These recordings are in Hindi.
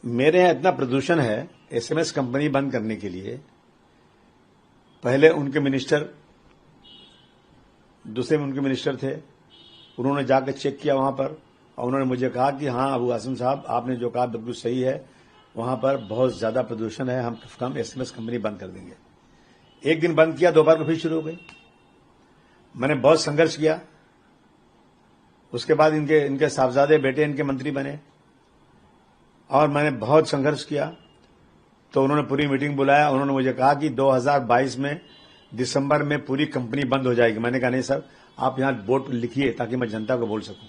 मेरे यहाँ इतना प्रदूषण है, एसएमएस कंपनी बंद करने के लिए पहले उनके मिनिस्टर, दूसरे में उनके मिनिस्टर थे, उन्होंने जाकर चेक किया वहां पर और उन्होंने मुझे कहा कि हाँ अबू आसिम साहब, आपने जो कहा बिल्कुल सही है, वहां पर बहुत ज्यादा प्रदूषण है, हम एसएमएस कंपनी बंद कर देंगे। एक दिन बंद किया, दोपहर को फिर शुरू हो गई। मैंने बहुत संघर्ष किया, उसके बाद इनके साहबजादे बेटे इनके मंत्री बने और मैंने बहुत संघर्ष किया। तो उन्होंने पूरी मीटिंग बुलाया, उन्होंने मुझे कहा कि 2022 में दिसंबर में पूरी कंपनी बंद हो जाएगी। मैंने कहा नहीं सर, आप यहां बोर्ड पर लिखिए ताकि मैं जनता को बोल सकूं।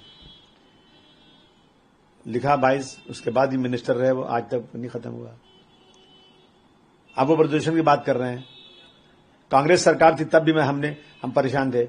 लिखा 22, उसके बाद ही मिनिस्टर रहे वो, आज तक नहीं खत्म हुआ। अब वो प्रदूषण की बात कर रहे हैं। कांग्रेस सरकार थी तब भी हम परेशान थे,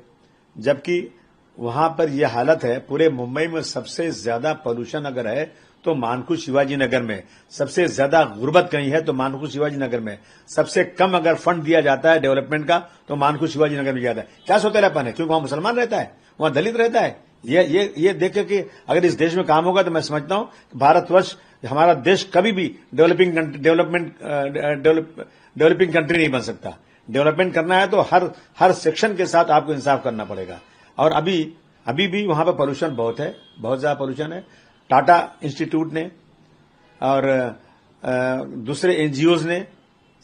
जबकि वहां पर यह हालत है। पूरे मुंबई में सबसे ज्यादा पोल्यूशन अगर है तो मानकू शिवाजी नगर में, सबसे ज्यादा गुर्बत कहीं है तो मानकू शिवाजी नगर में, सबसे कम अगर फंड दिया जाता है डेवलपमेंट का तो मानकू शिवाजी नगर में जाता है। क्या सोतेलापन है? क्योंकि वहां मुसलमान रहता है, वहां दलित रहता है। ये देख के अगर इस देश में काम होगा तो मैं समझता हूं कि भारतवर्ष, हमारा देश कभी भी डेवलपिंग कंट्री नहीं बन सकता। डेवलपमेंट करना है तो हर सेक्शन के साथ आपको इंसाफ करना पड़ेगा। और अभी भी वहां पर पोल्यूशन बहुत है, बहुत ज्यादा पोल्यूशन है। टाटा इंस्टीट्यूट ने और दूसरे एनजीओज ने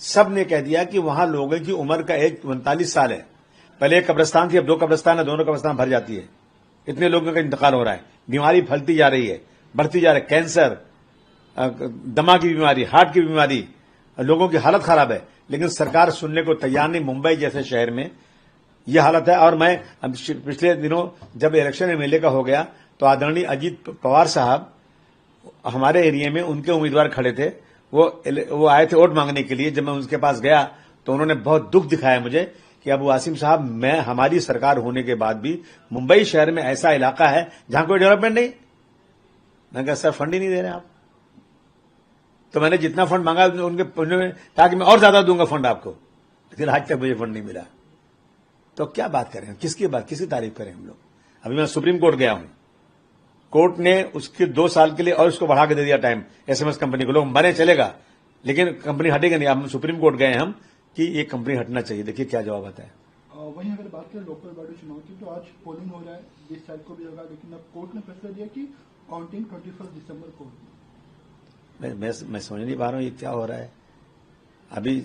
सब ने कह दिया कि वहां लोगों की उम्र का एज 39 साल है। पहले एक कब्रिस्तान थी, अब 2 कब्रिस्तान है, दोनों कब्रिस्तान भर जाती है। इतने लोगों का इंतकाल हो रहा है, बीमारी फैलती जा रही है, बढ़ती जा रही है। कैंसर, दमा की बीमारी, हार्ट की बीमारी, लोगों की हालत खराब है, लेकिन सरकार सुनने को तैयार नहीं। मुंबई जैसे शहर में यह हालत है। और मैं पिछले दिनों जब इलेक्शन एमएलए का हो गया तो आदरणीय अजीत पवार साहब हमारे एरिया में उनके उम्मीदवार खड़े थे, वो आए थे वोट मांगने के लिए। जब मैं उनके पास गया तो उन्होंने बहुत दुख दिखाया मुझे कि अबू आसिम साहब, मैं हमारी सरकार होने के बाद भी मुंबई शहर में ऐसा इलाका है जहां कोई डेवलपमेंट नहीं। मैंने कहा सर, फंड ही नहीं दे रहे आप। तो मैंने जितना फंड मांगा उनके कहा कि मैं और ज्यादा दूंगा फंड आपको, लेकिन आज तक मुझे फंड नहीं मिला। तो क्या बात करें, किसकी तारीफ करें हम लोग? अभी मैं सुप्रीम कोर्ट गया हूं, कोर्ट ने उसके 2 साल के लिए और उसको बढ़ा के दे दिया टाइम एसएमएस कंपनी को। लोग मरे चलेगा लेकिन कंपनी हटेगा नहीं। अब सुप्रीम कोर्ट गए हम कि ये कंपनी हटना चाहिए। देखिए क्या जवाब आता है। वहीं अगर बात करें लोकल बॉडी चुनाव की, तो आज पोलिंग हो रहा है, 20 तारीख को भी होगा, लेकिन अब कोर्ट ने फैसला दिया कि काउंटिंग 21 दिसंबर को होगी। मैं समझ नहीं पा रहा हूं ये क्या हो रहा है। अभी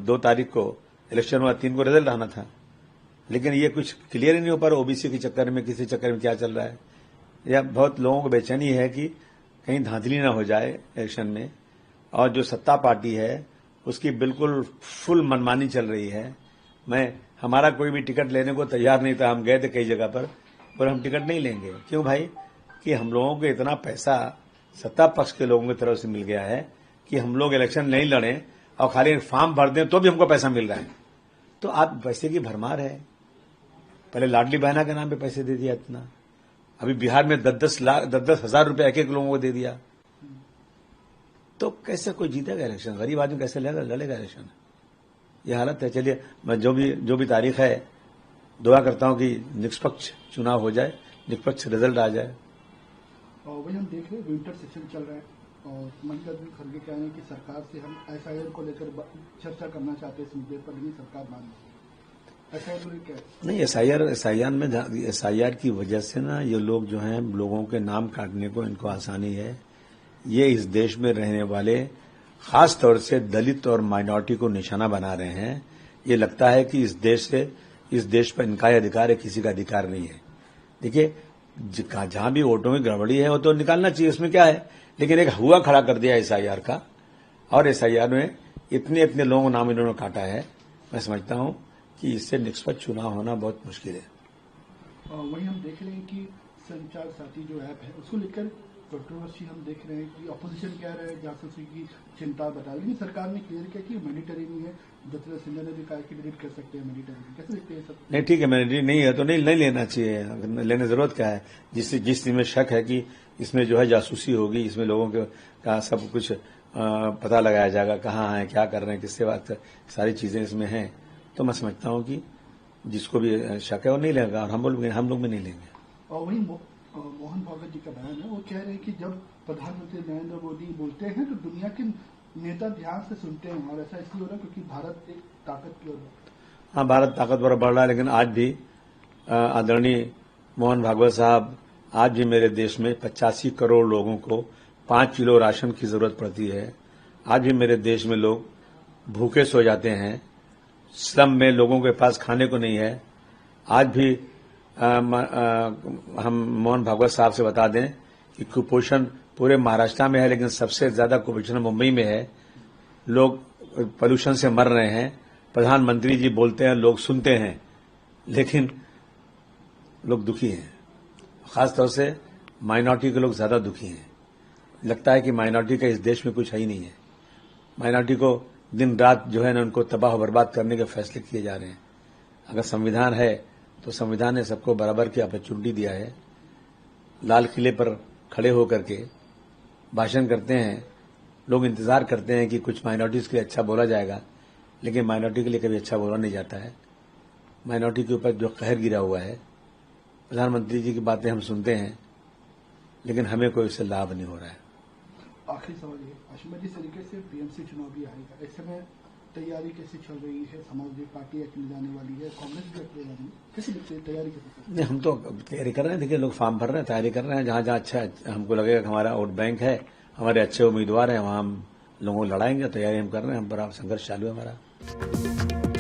2 तारीख को इलेक्शन हुआ, 3 को रिजल्ट आना था, लेकिन ये कुछ क्लियर ही नहीं हो पा रहा। ओबीसी के चक्कर में, किसी चक्कर में क्या चल रहा है। या बहुत लोगों को बेचैनी है कि कहीं धांधली ना हो जाए इलेक्शन में। और जो सत्ता पार्टी है उसकी बिल्कुल फुल मनमानी चल रही है। हमारा कोई भी टिकट लेने को तैयार नहीं था। हम गए थे कई जगह पर हम टिकट नहीं लेंगे। क्यों भाई? कि हम लोगों को इतना पैसा सत्ता पक्ष के लोगों की तरफ से मिल गया है कि हम लोग इलेक्शन नहीं लड़ें और खाली फॉर्म भर दें तो भी हमको पैसा मिल रहा है। तो आप पैसे की भरमार है। पहले लाडली बहना के नाम पे पैसे दे दिया इतना, अभी बिहार में 10-10 हजार रुपए एक लोगों को दे दिया। तो कैसे कोई जीतेगा इलेक्शन? गरीब आदमी कैसे लड़ेगा इलेक्शन? ये हालत है। चलिए, मैं जो भी तारीख है, दुआ करता हूं कि निष्पक्ष चुनाव हो जाए, निष्पक्ष रिजल्ट आ जाए। वही हम देख रहे हैं विंटर सेशन चल रहा है और मल्लिकार्जुन खड़गे कह रहे हैं कि सरकार से हम एसआईआर को लेकर चर्चा करना चाहते हैं इस मुद्दे पर, लेकिन सरकार मान नहीं। एसआईआर की वजह से ना ये लोग जो हैं, लोगों के नाम काटने को इनको आसानी है। ये इस देश में रहने वाले खास तौर से दलित और माइनॉरिटी को निशाना बना रहे हैं। ये लगता है कि इस देश पर इनका ही अधिकार है, किसी का अधिकार नहीं है। देखिए, जहां भी वोटों की गड़बड़ी है वो तो निकालना चाहिए, उसमें क्या है। लेकिन एक हुआ खड़ा कर दिया एसआईआर का, और एसआईआर में इतने लोगों को नाम इन्होंने काटा है। मैं समझता हूं कि इससे निष्पक्ष चुनाव होना बहुत मुश्किल है। वहीं हम देख रहे हैं कि संचार साथी जो ऐप है उसको लेकर कंट्रोवर्सी हम देख रहे हैं कि अपोजिशन कह रहे हैं जासूसी की चिंता बता, लेकिन सरकार ने क्लियर किया कि मैंडेटरी नहीं है। ज्योतिरादित्य सिंधिया ने भी कहा कि डिलीट कर सकते हैं मैंडेटरी। कैसे देखते हैं सब? नहीं, ठीक है, मैंडेटरी नहीं है तो नहीं लेना चाहिए। लेने जरूरत क्या है? जिस चीज में शक है कि इसमें जो है जासूसी होगी, इसमें लोगों का सब कुछ पता लगाया जाएगा, कहाँ है, क्या कर रहे हैं, किससे बात कर, सारी चीजें इसमें हैं। तो मैं समझता हूं कि जिसको भी शक है वो नहीं लेगा, और हम लोग भी नहीं लेंगे। और वहीं मोहन भागवत जी का बयान है, वो कह रहे हैं कि जब प्रधानमंत्री नरेंद्र मोदी बोलते हैं तो दुनिया के नेता ध्यान से सुनते हैं, और ऐसा इसलिए हो रहा है क्योंकि भारत एक ताकत की ओर है। हाँ, भारत ताकतवर बढ़ रहा है, लेकिन आज भी आदरणीय मोहन भागवत साहब, आज भी मेरे देश में 85 करोड़ लोगों को 5 किलो राशन की जरूरत पड़ती है। आज भी मेरे देश में लोग भूखे सो जाते हैं, स्लम में लोगों के पास खाने को नहीं है। आज भी हम मोहन भागवत साहब से बता दें कि कुपोषण पूरे महाराष्ट्र में है, लेकिन सबसे ज्यादा कुपोषण मुंबई में है। लोग पोल्यूशन से मर रहे हैं। प्रधानमंत्री जी बोलते हैं, लोग सुनते हैं, लेकिन लोग दुखी हैं। खासतौर से माइनॉरिटी के लोग ज्यादा दुखी हैं। लगता है कि माइनॉरिटी का इस देश में कुछ है ही नहीं है। माइनॉरिटी को दिन रात जो है ना, उनको तबाह बर्बाद करने के फैसले किए जा रहे हैं। अगर संविधान है तो संविधान ने सबको बराबर की अपॉर्चुनिटी दिया है। लाल किले पर खड़े होकर के भाषण करते हैं, लोग इंतजार करते हैं कि कुछ माइनॉरिटीज के लिए अच्छा बोला जाएगा, लेकिन माइनॉरिटी के लिए कभी अच्छा बोला नहीं जाता है। माइनॉरिटी के ऊपर जो कहर गिरा हुआ है, प्रधानमंत्री जी की बातें हम सुनते हैं, लेकिन हमें कोई उससे लाभ नहीं हो रहा है। आखिरी सवाल ये, अश्विन जिस तरीके से बीएमसी चुनाव भी आएगा, इस समय तैयारी कैसे चल रही है? समाजवादी पार्टी अकेले जाने वाली है, कांग्रेस भी अकेले जाने वाली है, कैसे तैयारी कैसे? नहीं, हम तो तैयारी कर रहे हैं। देखिए, लोग फॉर्म भर रहे हैं, तैयारी कर रहे हैं। जहां जहां अच्छा हमको लगेगा कि हमारा वोट बैंक है, हमारे अच्छे उम्मीदवार हैं, वहां हम लोगों को लड़ाएंगे। तैयारी हम कर रहे हैं, हम बड़ा संघर्ष चालू है हमारा।